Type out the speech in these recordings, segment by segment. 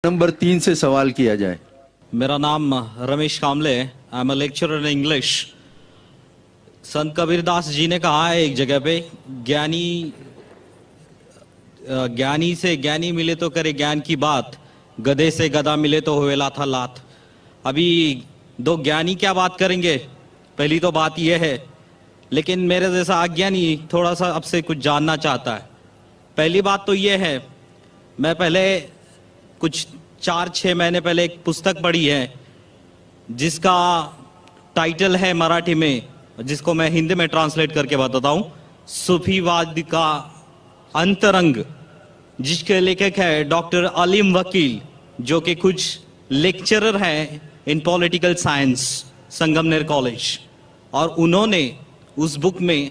Number 3 से सवाल किया जाए। मेरा नाम रमेश कामले है। I am a lecturer in English. संत कबीरदास जी ने कहा है एक जगह पे, ज्ञानी से ज्ञानी मिले तो करे ज्ञान की बात, गधे से गधा मिले तो हुए लाथा लात। अभी दो ज्ञानी क्या बात करेंगे, पहली तो बात यह है। लेकिन मेरे जैसा अज्ञानी थोड़ा सा आपसे कुछ जानना चाहता है। पहली बात तो यह है, मैं पहले कुछ 4-6 महीने पहले एक पुस्तक पढ़ी है जिसका टाइटल है मराठी में, जिसको मैं हिंदी में ट्रांसलेट करके बताता हूँ, सूफीवाद का अंतरंग, जिसके लेखक है डॉक्टर अलीम वकील, जो कि कुछ लेक्चरर हैं इन पॉलिटिकल साइंस संगमनेर कॉलेज। और उन्होंने उस बुक में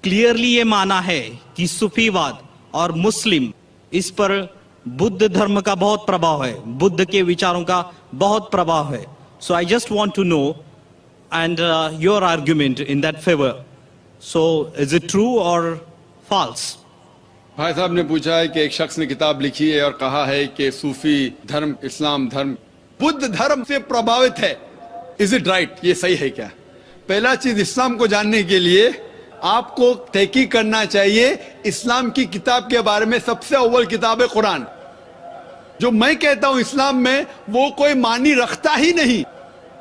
क्लियरली ये माना है कि सूफीवाद और मुस्लिम, इस पर बुद्ध धर्म का बहुत प्रभाव है, बुद्ध के विचारों का बहुत प्रभाव है। So I just want to know and your argument in that favour. So is it true और फॉल्स? भाई साहब ने पूछा है कि एक शख्स ने किताब लिखी है और कहा है कि सूफी धर्म इस्लाम धर्म बुद्ध धर्म से प्रभावित है। Is it right? ये सही है क्या? पहला चीज, इस्लाम को जानने के लिए आपको तहकीक करना चाहिए। इस्लाम की किताब के बारे में सबसे अव्वल किताब है कुरान। जो मैं कहता हूं इस्लाम में, वो कोई मानी रखता ही नहीं।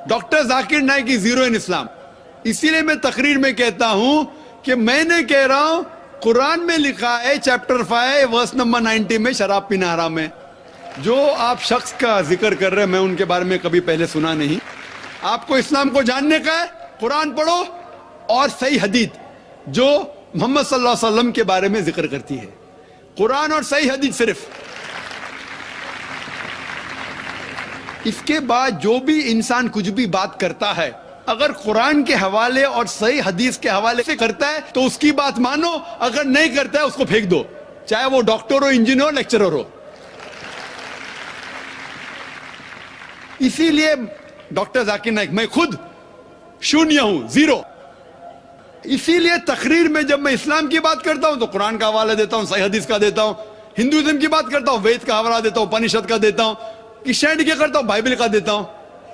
डॉक्टर जाकिर नाइक की जीरो इन इस्लाम। इसीलिए मैं तकरीर में कहता हूं कि मैंने कह रहा हूं कुरान में लिखा है चैप्टर 5 वर्स नंबर 90 में शराब पीना हराम है। जो आप शख्स का जिक्र कर रहे हैं, मैं उनके बारे में कभी पहले सुना नहीं। आपको इस्लाम को जानने का है, कुरान पढ़ो और सही हदीस जो मोहम्मद सल्लल्लाहु अलैहि वसल्लम के बारे में जिक्र करती है। कुरान और सही हदीस सिर्फ। इसके बाद जो भी इंसान कुछ भी बात करता है, अगर कुरान के हवाले और सही हदीस के हवाले से करता है तो उसकी बात मानो, अगर नहीं करता है उसको फेंक दो, चाहे वो डॉक्टर हो, इंजीनियर हो, लेक्चरर हो। इसीलिए डॉक्टर जाकिर नाइक, मैं खुद शून्य हूं, जीरो। इसीलिए तकरीर में जब मैं इस्लाम की बात करता हूं तो कुरान का हवाला देता हूं, सही हदीस का देता हूं। हिंदुइज्म की बात करता हूं, वेद का हवाला देता हूं, उपनिषद का देता हूं। क्रिश्चियनिटी क्या करता हूं, बाइबल का देता हूं।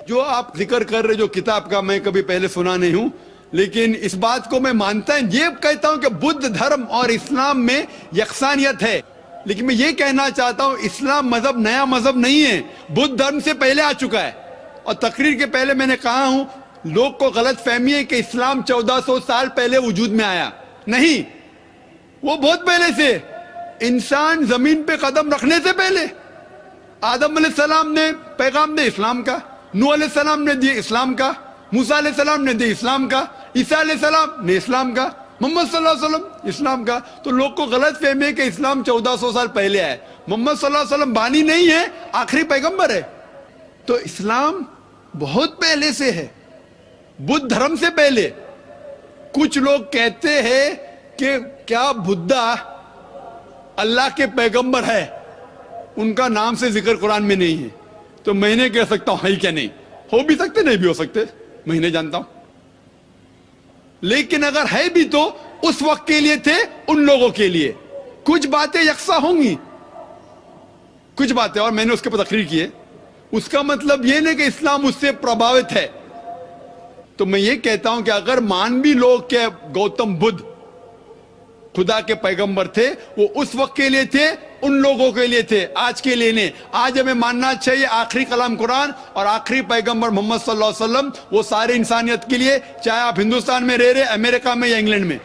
जो आप जिक्र कर रहे, जो किताब का मैं कभी पहले सुना नहीं हूं, लेकिन इस बात को मैं मानता हूं, ये कहता हूं कि बुद्ध धर्म और इस्लाम में यकसानियत है। लेकिन मैं ये कहना चाहता हूं, इस्लाम मजहब नया मजहब नहीं है, बुद्ध धर्म से पहले आ चुका है। और तकरीर के पहले मैंने कहा हूं, लोग को गलत फहमी है कि इस्लाम 1400 साल पहले वजूद में आया। नहीं, वो बहुत पहले से, इंसान जमीन पे कदम रखने से पहले आदम अलैहिस्सलाम ने पैगाम दे इस्लाम का, नूह अलैहिस्सलाम ने दिए इस्लाम का, मूसा अलैहिस्सलाम ने दिए इस्लाम का, ईसा अलैहिस्सलाम ने इस्लाम का, मोहम्मद सल्लल्लाहु अलैहि वसल्लम इस्लाम का। तो लोग को गलत फहमी है कि इस्लाम 1400 साल पहले आया। मोहम्मद सल्लल्लाहु अलैहि वसल्लम बानी नहीं है, आखिरी पैगंबर है। तो इस्लाम बहुत पहले से है, बुद्ध धर्म से पहले। कुछ लोग कहते हैं कि क्या बुद्धा अल्लाह के पैगंबर है, उनका नाम से जिक्र कुरान में नहीं है। तो मैं नहीं कह सकता हूं है क्या, नहीं हो भी सकते, नहीं भी हो सकते, मैं नहीं जानता हूं। लेकिन अगर है भी तो उस वक्त के लिए थे, उन लोगों के लिए। कुछ बातें यकसा होंगी, कुछ बातें, और मैंने उसके पर तकरीर की है। उसका मतलब यह नहीं कि इस्लाम उससे प्रभावित है। तो मैं ये कहता हूं कि अगर मानवी लोग के गौतम बुद्ध खुदा के पैगंबर थे, वो उस वक्त के लिए थे, उन लोगों के लिए थे, आज के लिए नहीं। आज हमें मानना चाहिए आखिरी कलाम कुरान और आखिरी पैगंबर मोहम्मद सल्लल्लाहु अलैहि वसल्लम, वो सारे इंसानियत के लिए, चाहे आप हिंदुस्तान में रह रहे, अमेरिका में या इंग्लैंड में।